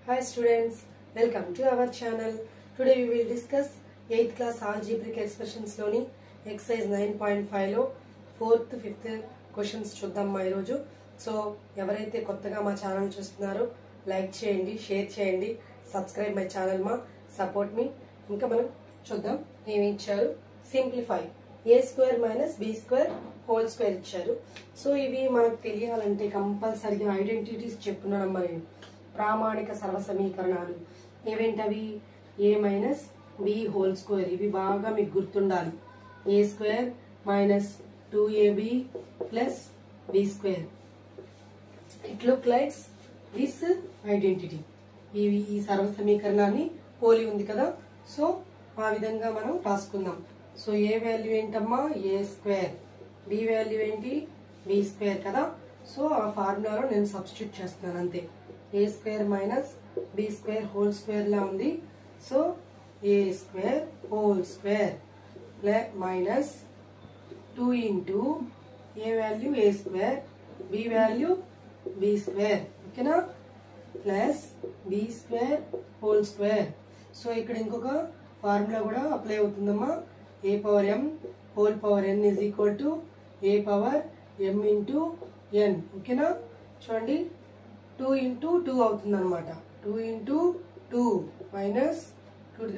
Hi students, welcome to our channel. Today we will discuss 8th class algebraic expressions loni exercise 9.5 lo 4th 5th questions చూద్దాం మా ఈరోజు. So ఎవరైతే కొత్తగా మా channel చూస్తున్నారో like చేయండి, షేర్ చేయండి, సబ్స్క్రైబ్ మై ఛానల్, మా సపోర్ట్ మీ. ఇంకా మనం చూద్దాం ఏమి ఇచ్చారు. Simplify a² - b² whole square ఇచ్చారు. సో ఇవి మనకు తెలియాలంటే కంపల్సరీగా ఐడెంటిటీస్ చెప్పుకున్నానమ్మా నేను. ప్రామాణిక సర్వ సమీకరణాలు ఏవేంటవి? a - b whole square. ఇవి బాగా మీకు గుర్తుండాలి. a² - 2ab + b². It look likes this identity. ఈ సర్వ సమీకరణాన్ని పోలి ఉంది కదా. సో ఆ విధంగా మనం రాసుకుందాం. సో ఏ వాల్యూ ఏంటమ్మా? a². b వాల్యూ ఏంటి? b² కదా. సో ఆ ఫార్ములాలో నేను సబ్స్టిట్యూట్ చేస్తున్నాను అంతే. a² - b² whole square law ఉంది. So a² whole square minus 2 into a value a², b value b². ఓకేనా? Plus b² whole square. So ఇక్కడ ఇంకొక ఫార్ములా కూడా అప్లై అవుతుందమ్మా. a⁴m whole power n = a⁴m into n. ఓకేనా? చూడండి 2 into 2 అవుతుంది అనమాట. 2 into 2 minus 2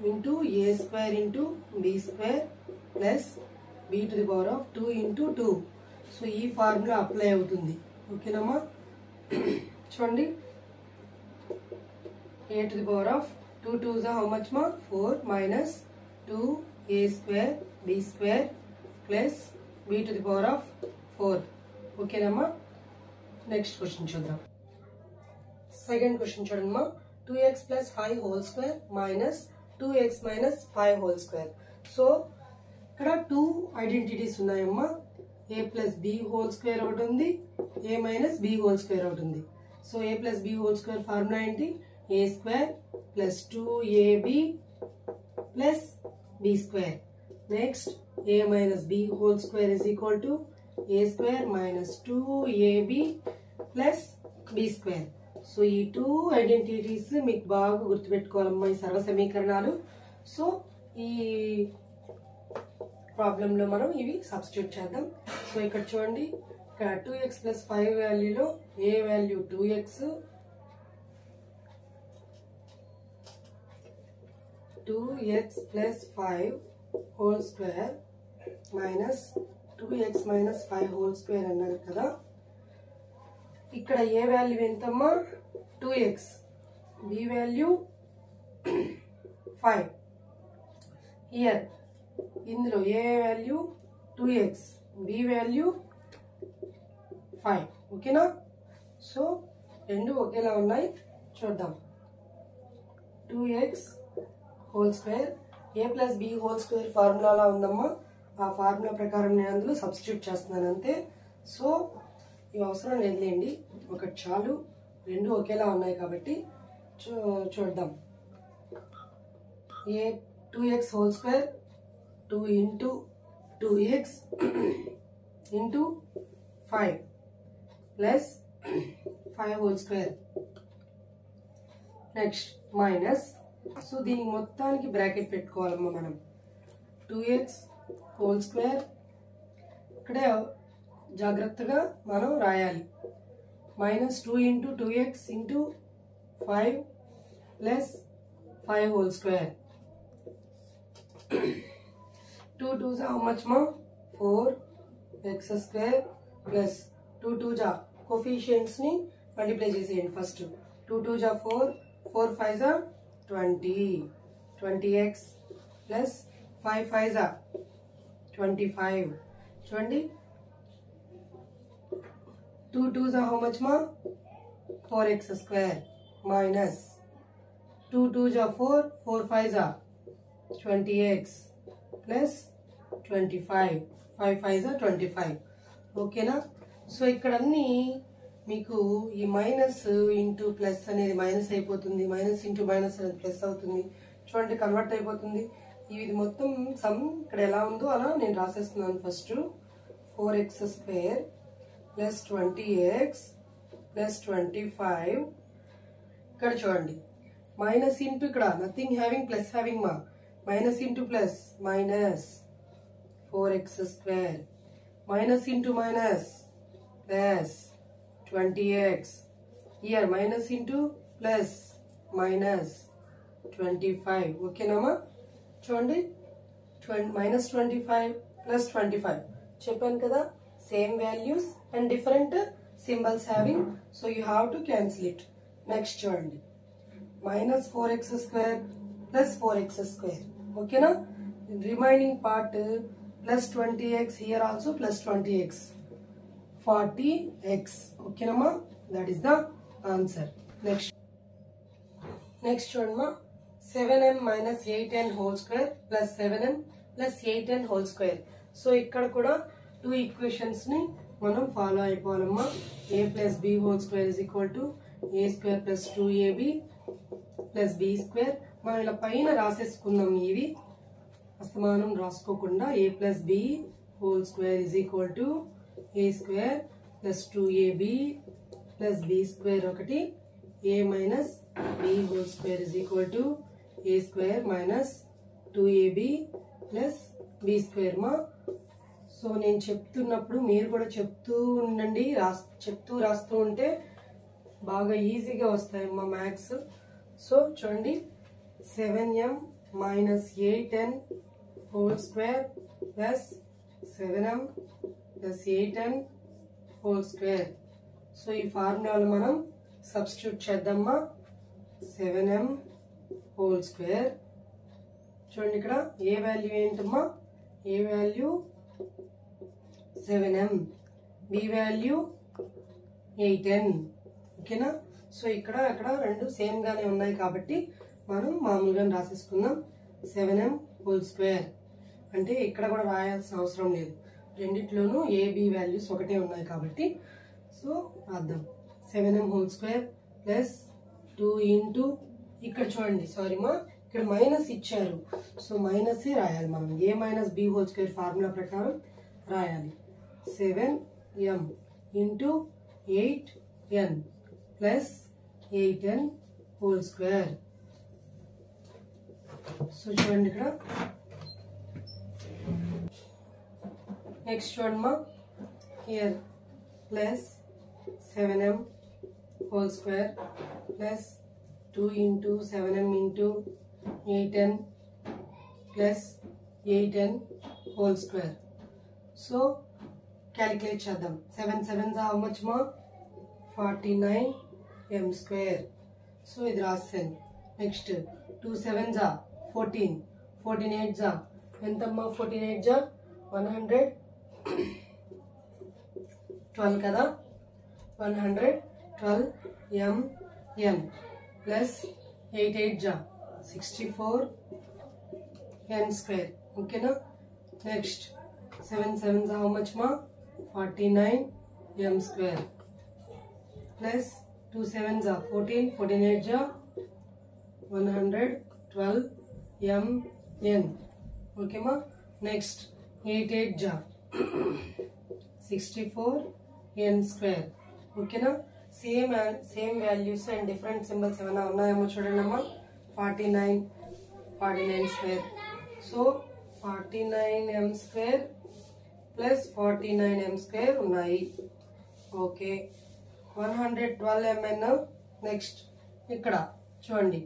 into a² into b² plus b⁴ 2 into 2. So ఈ ఫార్ములా అప్లై అవుతుంది. ఓకేనమ్మా? చూడండి a⁴ 2 2s how much ma? 4 minus 2a² b² plus b⁴ 4. ఓకేనమ్మా? నెక్స్ట్ క్వశ్చన్ చూద్దాం. సెకండ్ క్వశ్చన్ చూడండి. 2x + 5 whole square minus 2x - 5 whole square. So ఇక్కడ 2 identities ఉన్నాయమ్మా. a + b whole square ఒకటి ఉంది, a - b హోల్ స్క్వేర్ ఒకటి ఉంది. So a + b whole square formula ఏంటి? a² + 2ab + b². Next a - b whole square = a² - 2ab + b². So ఈ 2 identities మీకు బాగా గుర్తుపెట్టుకోవాలమ్మా, ఈ సర్వ సమీకరణాలు. సో ఈ ప్రాబ్లంలో మనం ఇవి సబ్స్టిట్యూట్ చేద్దాం. సో ఇక్కడ చూడండి, ఇక్కడ 2x + 5 వాల్యూలో a value 2x, 2x + 5 whole square minus 2x - 5 whole square అన్నారు కదా. ఇక్కడ ఏ వాల్యూ ఎంతమ్మా? 2x, b value 5. హియర్ ఇందులో ఏ వాల్యూ 2x, b వాల్యూ 5. ఓకేనా? సో రెండు ఒకేలా ఉన్నాయి. చూద్దాం. 2x whole square a + b whole square ఫార్ములాలా ఉందమ్మా. ఆ ఫార్ములా ప్రకారం నేను అందులో సబ్స్టిట్యూట్ చేస్తున్నాను అంతే. సో ఇవి అవసరం లేదులేండి, ఒకటి చాలు. రెండు ఒకేలా ఉన్నాయి కాబట్టి చూద్దాం. 2x whole square 2 into 2x into 5 plus 5 whole square. Next minus. So దీనికి మొత్తానికి బ్రాకెట్ పెట్టుకోవాలమ్మా మనం. 2x హోల్ స్క్వేర్ ఇక్కడే జాగ్రత్తగా మనం రాయాలి. Minus 2 into 2x into 5 plus 5 whole square. 2 2s how much ma? 4x² plus 2 2s కోఫిషియెంట్స్ ని మల్టిప్లై చేసేయండి first. 2 2s 4, 4 5s 20, 20x plus 5 5s 25. చూడండి 2 2s how much ma? 4x² minus 2 2s 4, 4 5s 20x plus 25, 5 5s 25. ఓకేనా? So ఇక్కడ అన్ని మీకు ఈ minus into plus అనేది minus అయిపోతుంది, మైనస్ ఇంటూ మైనస్ అనేది ప్లస్ అవుతుంది. చూడండి కన్వర్ట్ అయిపోతుంది. ఇది మొత్తం సమ్ ఇక్కడ ఎలా ఉందో అలా నేను రాసేస్తున్నాను. First 4x² plus 20x plus 25 ఇక్కడ చూడండి మైనస్ ఇంటూ ఇక్కడ నథింగ్ హ్యావింగ్ ప్లస్ హ్యావింగ్ మా minus into plus minus 4x square minus into minus plus 20x here minus into plus minus 25 okay nama చూడండి minus 25 plus 25 చెప్పాను కదా same values and different symbols having so you have to cancel it next చూడండి minus 4x square plus 4x square okay na remaining part plus 20x here also plus 20x 40x okay nama that is the answer next one ma 7m minus 8n whole square plus 7m plus 8n whole square so ikkada kuda two equations ni manam follow ayipovalama a plus b whole square is equal to a square plus 2ab plus b square మనం ఇలా పైన రాసేసుకుందాం ఇవి అస్తమానం రాసుకోకుండా a plus b whole square is equal to a square plus 2ab plus b square ఒకటి a minus b whole square is equal to a square minus 2ab plus b square మా so నేను చెప్తున్నప్పుడు మీరు కూడా చెప్తూ ఉండండి రాస్తూ ఉంటే బాగా ఈజీగా వస్తాయి మా మ్యాథ్స్ సో చూడండి 7m minus 8n whole square plus 7m plus 8n whole square so ఈ ఫార్ములాలో మనం సబ్స్టిట్యూట్ చేద్దామా 7m whole square చూడండి ఇక్కడ ఏ వాల్యూ ఏంటమ్మా ఏ value 7m b value 8n ఓకేనా సో ఇక్కడ అక్కడ రెండు సేమ్ గానే ఉన్నాయి కాబట్టి మనం మామూలుగా రాసేసుకుందాం 7m whole square అంటే ఇక్కడ కూడా రాయాల్సిన అవసరం లేదు రెండిట్లోనూ a b వాల్యూస్ ఒకటే ఉన్నాయి కాబట్టి సో రాద్దాం 7m whole square plus 2 into ఇక్కడ చూడండి సారీ మా ఇక్కడ మైనస్ ఇచ్చారు సో మైనస్ రాయాలి మనం a minus b whole square formula ప్రకారం రాయాలి 7m into 8n plus 8n whole square so చూడండి ఇక్కడ నెక్స్ట్ చూడండి మా here plus 7m whole square plus 2 into 7m into 8n plus 8n whole square so calculate చేద్దాం 7 7s how much ma 49m square so ఇది రాస్తాను next 2 7s 14 14 8s ఎంతమ్మా 14 8s 112 కదా 112 mn plus 8 8s 64 n square okay na next 7 7s how much ma 49 m square plus 2 7s 14 14 8s 112 mn okay ma next 8 8s 64 n square okay na same values and different symbols ఏమైనా ఉన్నాయేమో చూడండి అమ్మా 49 square so 49m square plus 49m square ఉన్నాయి okay 112 mn next ఇక్కడ చూడండి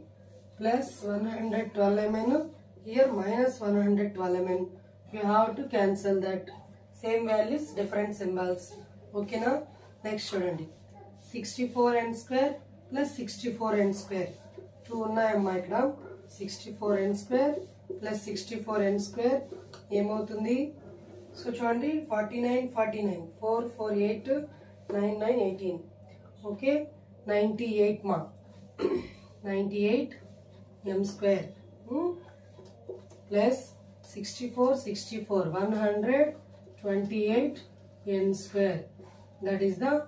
plus 112 mn here minus 112 mn you have to cancel that same values different symbols okay na next చూడండి 64n square plus 64n square 2 ఉన్నాయమ్మా ఇక్కడ 64n square plus 64n square ఏమవుతుంది so చూడండి 49 49 4 4 8 9 9 18 okay 98 మా 98 m square plus 64 64 128 n square that is the